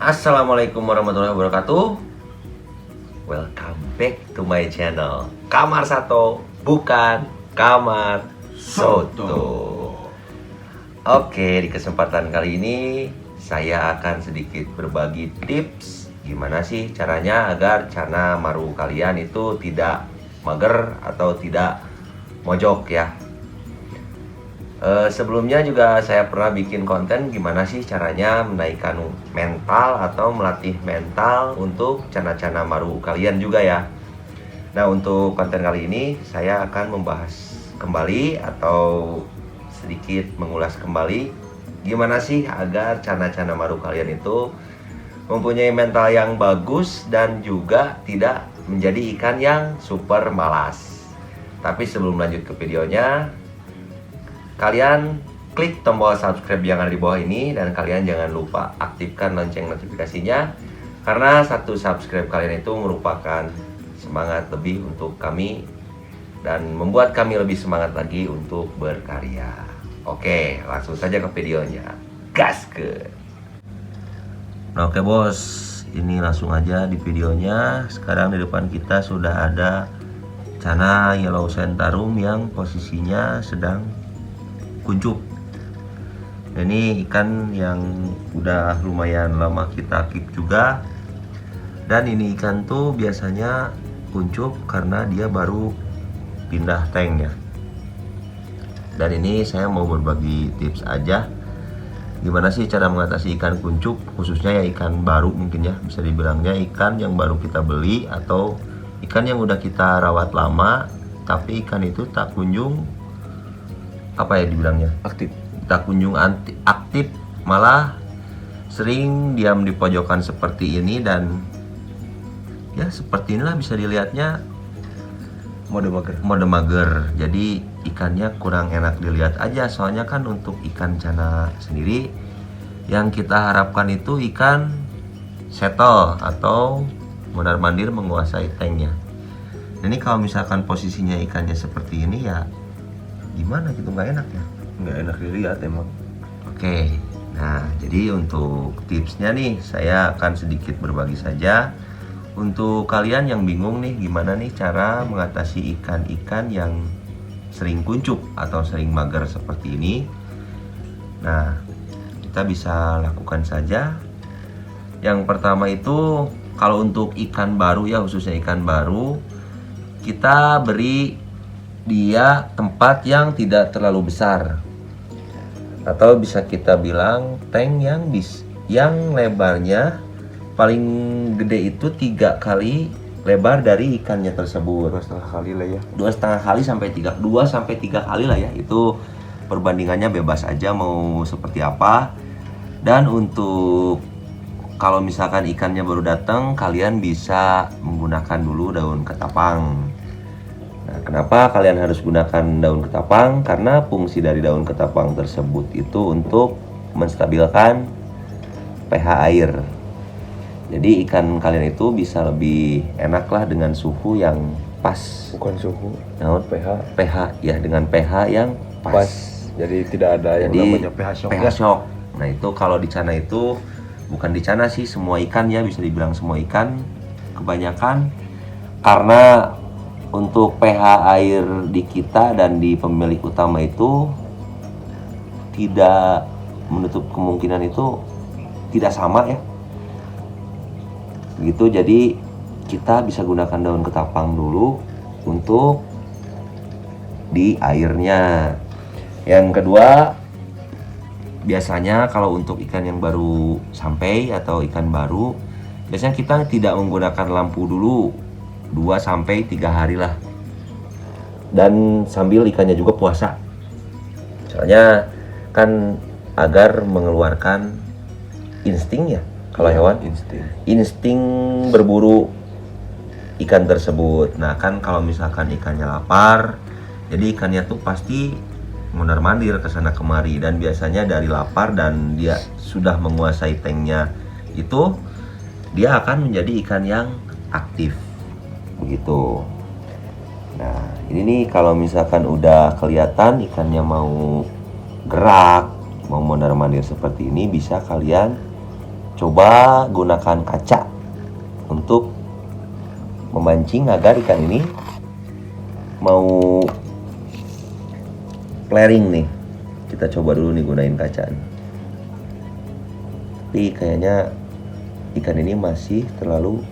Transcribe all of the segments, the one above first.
Assalamualaikum warahmatullahi wabarakatuh. Welcome back to my channel. Kamar Sato, bukan Kamar Soto. Oke, di kesempatan kali ini saya akan sedikit berbagi tips gimana sih caranya agar cana maru kalian itu tidak mager atau tidak mojok ya. Sebelumnya juga saya pernah bikin konten gimana sih caranya menaikkan mental atau melatih mental untuk cana-cana maru kalian juga ya. Nah, untuk konten kali ini saya akan membahas kembali atau sedikit mengulas kembali gimana sih agar cana-cana maru kalian itu mempunyai mental yang bagus dan juga tidak menjadi ikan yang super malas. Tapi sebelum lanjut ke videonya, kalian klik tombol subscribe yang ada di bawah ini dan kalian jangan lupa aktifkan lonceng notifikasinya, karena satu subscribe kalian itu merupakan semangat lebih untuk kami dan membuat kami lebih semangat lagi untuk berkarya. Oke, langsung saja ke videonya. Gaskeun. Nah, oke bos, ini langsung aja di videonya. Sekarang di depan kita sudah ada cana yellow centarum yang posisinya sedang kuncup. Ini ikan yang udah lumayan lama kita keep juga, dan ini ikan tuh biasanya kuncup karena dia baru pindah tank ya. Dan ini saya mau berbagi tips aja gimana sih cara mengatasi ikan kuncup, khususnya ya ikan baru, mungkin ya bisa dibilangnya ikan yang baru kita beli atau ikan yang udah kita rawat lama tapi ikan itu tak kunjung dibilangnya tak kunjung aktif, malah sering diam di pojokan seperti ini. Dan ya seperti inilah bisa dilihatnya mode mager. Jadi ikannya kurang enak dilihat aja, soalnya kan untuk ikan cana sendiri yang kita harapkan itu ikan settle atau mondar-mandir menguasai tanknya. Ini kalau misalkan posisinya ikannya seperti ini ya gimana gitu, nggak enak ya, nggak enak dilihat emang. Oke, nah jadi untuk tipsnya nih saya akan sedikit berbagi saja untuk kalian yang bingung nih gimana nih cara mengatasi ikan-ikan yang sering kuncup atau sering mager seperti ini. Nah, kita bisa lakukan saja. Yang pertama itu, kalau untuk ikan baru ya, khususnya ikan baru, kita beri dia tempat yang tidak terlalu besar, atau bisa kita bilang tank yang lebarnya paling gede itu 3 kali lebar dari ikannya tersebut. 2,5 kali lah ya. 2,5 kali sampai 3 kali lah ya. Itu perbandingannya bebas aja mau seperti apa. Dan untuk kalau misalkan ikannya baru datang, kalian bisa menggunakan dulu daun ketapang. Nah, kenapa kalian harus gunakan daun ketapang? Karena fungsi dari daun ketapang tersebut itu untuk menstabilkan pH air. Jadi ikan kalian itu bisa lebih enak lah dengan suhu yang pas. Bukan suhu, Nah, pH ya, dengan pH yang pas. Jadi tidak ada yang namanya pH shock. pH shock. Nah, itu kalau di cana itu, bukan di cana sih, semua ikan ya, bisa dibilang semua ikan kebanyakan, karena untuk pH air di kita dan di pemilik utama itu tidak menutup kemungkinan itu tidak sama ya. Begitu, jadi kita bisa gunakan daun ketapang dulu untuk di airnya. Yang kedua, biasanya kalau untuk ikan yang baru sampai atau ikan baru, biasanya kita tidak menggunakan lampu dulu 2-3 hari lah, dan sambil ikannya juga puasa, soalnya kan agar mengeluarkan insting ya, kalau hewan insting berburu ikan tersebut. Nah kan kalau misalkan ikannya lapar, jadi ikannya tuh pasti mondar-mandir ke sana kemari, dan biasanya dari lapar dan dia sudah menguasai tanknya itu, dia akan menjadi ikan yang aktif begitu. Nah, ini nih kalau misalkan udah kelihatan ikannya mau gerak, mau mondar-mandir seperti ini, bisa kalian coba gunakan kaca untuk memancing agar ikan ini mau flaring nih. Kita coba dulu nih gunain kaca nih. Tapi kayaknya ikan ini masih terlalu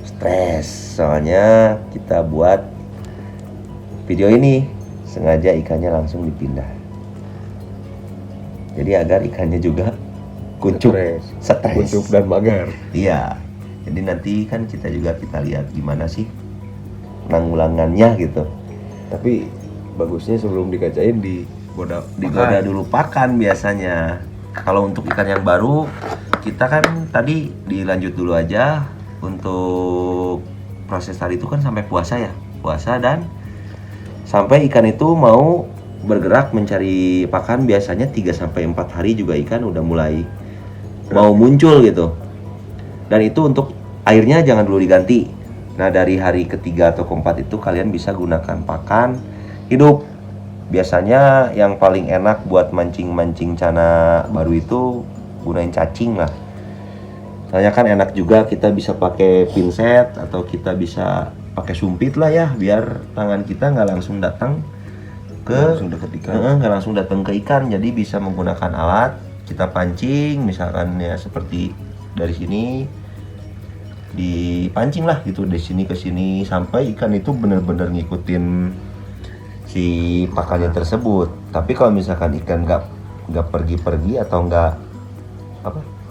stres, soalnya kita buat video ini sengaja ikannya langsung dipindah. Jadi agar ikannya juga kuncup, stres, kuncup dan magar. Iya. Jadi nanti kan kita lihat gimana sih penanggulangannya gitu. Tapi bagusnya sebelum dikacain digoda Dulu pakan biasanya. Kalau untuk ikan yang baru, kita kan tadi dilanjut dulu aja. Untuk proses tadi itu kan sampai puasa ya. Puasa dan sampai ikan itu mau bergerak mencari pakan, biasanya 3-4 hari juga ikan udah mulai mau muncul gitu. Dan itu untuk airnya jangan dulu diganti. Nah, dari hari ketiga atau keempat itu kalian bisa gunakan pakan hidup. Biasanya yang paling enak buat mancing-mancing cana baru itu gunain cacing lah. Soalnya kan enak juga, kita bisa pakai pinset atau kita bisa pakai sumpit lah ya, biar tangan kita nggak langsung datang ke langsung deket ikan. nggak langsung datang ke ikan. Jadi bisa menggunakan alat, kita pancing misalkan ya seperti dari sini dipancing lah gitu, dari sini ke sini sampai ikan itu benar-benar ngikutin si pakannya tersebut. Tapi kalau misalkan ikan nggak pergi-pergi atau nggak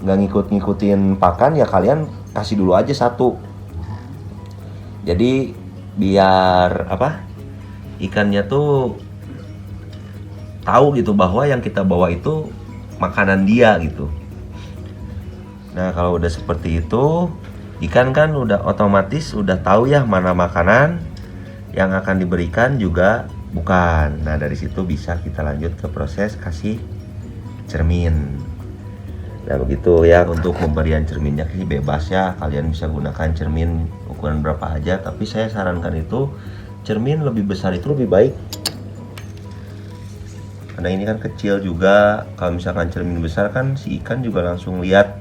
ngikut-ngikutin pakan, ya kalian kasih dulu aja satu. Jadi biar ikannya tuh tahu gitu bahwa yang kita bawa itu makanan dia gitu. Nah, kalau udah seperti itu, ikan kan udah otomatis udah tahu ya mana makanan yang akan diberikan juga bukan. Nah, dari situ bisa kita lanjut ke proses kasih cermin. Nah, begitu ya. Untuk pemberian cerminnya sih bebas ya, kalian bisa gunakan cermin ukuran berapa aja, tapi saya sarankan itu cermin lebih besar itu lebih baik. Karena ini kan kecil juga. Kalau misalkan cermin besar kan si ikan juga langsung lihat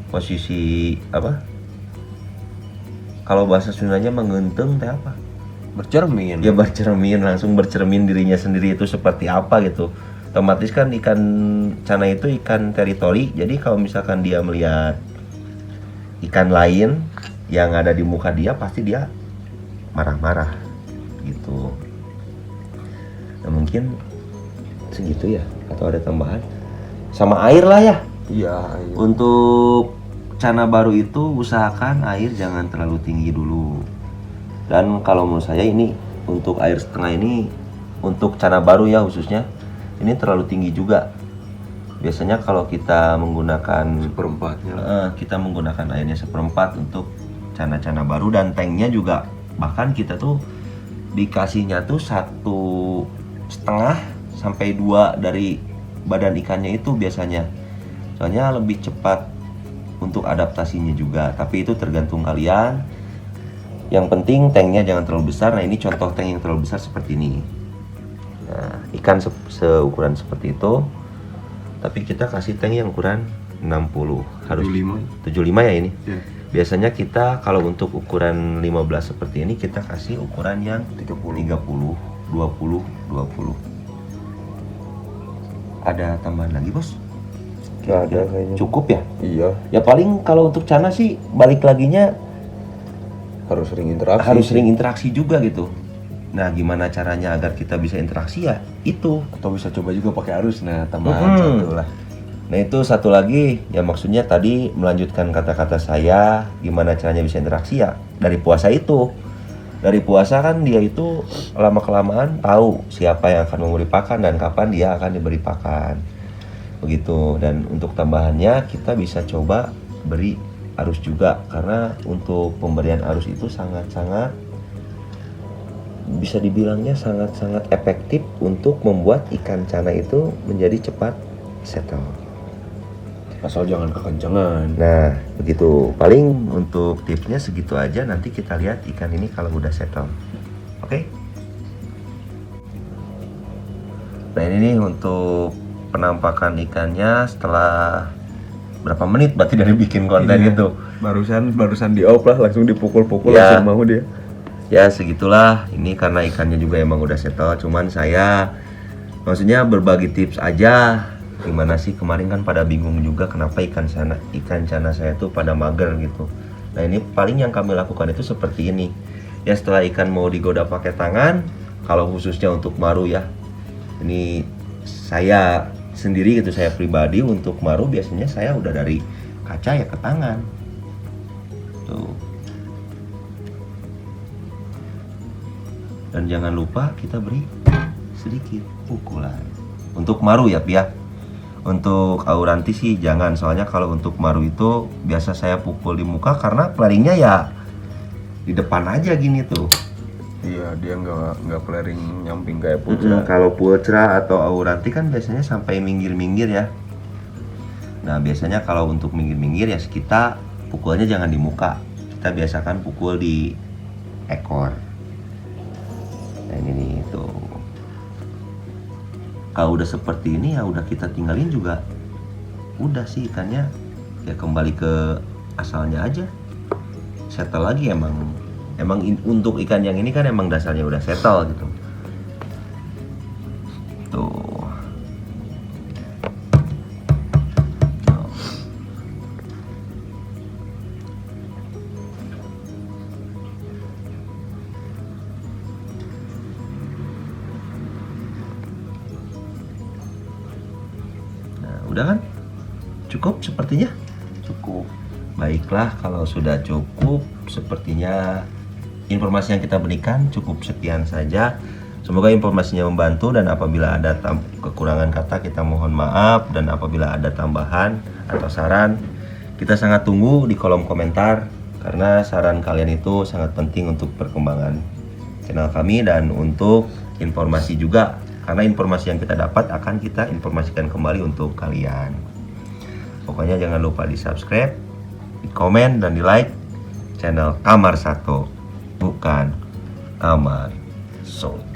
posisi kalau bahasa Sundanya mengenteng teh apa? Bercermin. Ya bercermin, langsung bercermin dirinya sendiri itu seperti apa gitu. Otomatis kan ikan cana itu ikan teritori. Jadi kalau misalkan dia melihat ikan lain yang ada di muka dia, pasti dia marah-marah gitu. Nah, mungkin segitu ya, atau ada tambahan? Sama air lah ya. Iya. Untuk cana baru itu usahakan air jangan terlalu tinggi dulu. Dan kalau menurut saya ini untuk air setengah ini untuk cana baru ya khususnya, ini terlalu tinggi juga. Biasanya kalau kita menggunakan seperempatnya, kita menggunakan airnya seperempat untuk cana-cana baru. Dan tanknya juga bahkan kita tuh dikasihnya tuh 1,5 sampai 2 dari badan ikannya itu biasanya. Soalnya lebih cepat untuk adaptasinya juga. Tapi itu tergantung kalian. Yang penting tanknya jangan terlalu besar. Nah, ini contoh tank yang terlalu besar seperti ini. Nah, ikan seukuran seperti itu. Tapi kita kasih tank yang ukuran 60. Harus 75 ya ini. Ya. Biasanya kita kalau untuk ukuran 15 seperti ini kita kasih ukuran yang 30, 20. Ada tambahan lagi, Bos? Nggak ada kayaknya. Cukup ya? Iya. Ya paling kalau untuk cana sih balik laginya Harus sering interaksi. harus sering interaksi juga gitu. Nah, gimana caranya agar kita bisa interaksi ya? Itu. Atau bisa coba juga pakai arus. Nah, tambahan satu lah. Nah, itu satu lagi ya, maksudnya tadi melanjutkan kata-kata saya, gimana caranya bisa interaksi ya dari puasa itu. Dari puasa kan dia itu lama-kelamaan tahu siapa yang akan memberi pakan dan kapan dia akan diberi pakan. Begitu. Dan untuk tambahannya kita bisa coba beri arus juga, karena untuk pemberian arus itu sangat-sangat bisa dibilangnya sangat-sangat efektif untuk membuat ikan cana itu menjadi cepat settle. Asal jangan kekencangan. Nah, begitu. Paling untuk tipsnya segitu aja. Nanti kita lihat ikan ini kalau udah settle. Oke? Nah, ini nih untuk penampakan ikannya setelah berapa menit berarti dari bikin konten Iya. itu. Barusan di off lah, langsung dipukul-pukul Ya. langsung mau dia. Ya segitulah, ini karena ikannya juga emang udah settle, cuman saya maksudnya berbagi tips aja. Gimana sih, kemarin kan pada bingung juga kenapa ikan cana saya tuh pada mager gitu. Nah ini paling yang kami lakukan itu seperti ini. Ya setelah ikan mau digoda pakai tangan, kalau khususnya untuk maru ya, ini saya sendiri gitu, saya pribadi untuk maru biasanya saya udah dari kaca ya ke tangan. Tuh. Dan jangan lupa kita beri sedikit pukulan. Untuk maru ya Pia. Untuk auranti sih jangan, soalnya kalau untuk maru itu biasa saya pukul di muka karena flaringnya ya di depan aja gini tuh. Iya, dia nggak flaring nyamping kayak putra. Kalau putra atau auranti kan biasanya sampai minggir-minggir ya. Nah biasanya kalau untuk minggir-minggir ya kita pukulnya jangan di muka. Kita biasakan pukul di ekor. Nah ini nih tuh. Kalau udah seperti ini ya udah kita tinggalin juga. Udah sih ikannya ya kembali ke asalnya aja. Settle lagi emang untuk ikan yang ini kan emang dasarnya udah settle gitu. Tuh. Udah kan? Cukup sepertinya? Cukup. Baiklah, kalau sudah cukup, sepertinya informasi yang kita berikan cukup sekian saja. Semoga informasinya membantu, dan apabila ada kekurangan kata kita mohon maaf, dan apabila ada tambahan atau saran kita sangat tunggu di kolom komentar, karena saran kalian itu sangat penting untuk perkembangan channel kami dan untuk informasi juga. Karena informasi yang kita dapat akan kita informasikan kembali untuk kalian. Pokoknya jangan lupa di subscribe, di komen, dan di like channel Kamar Sato, bukan Kamar Soto.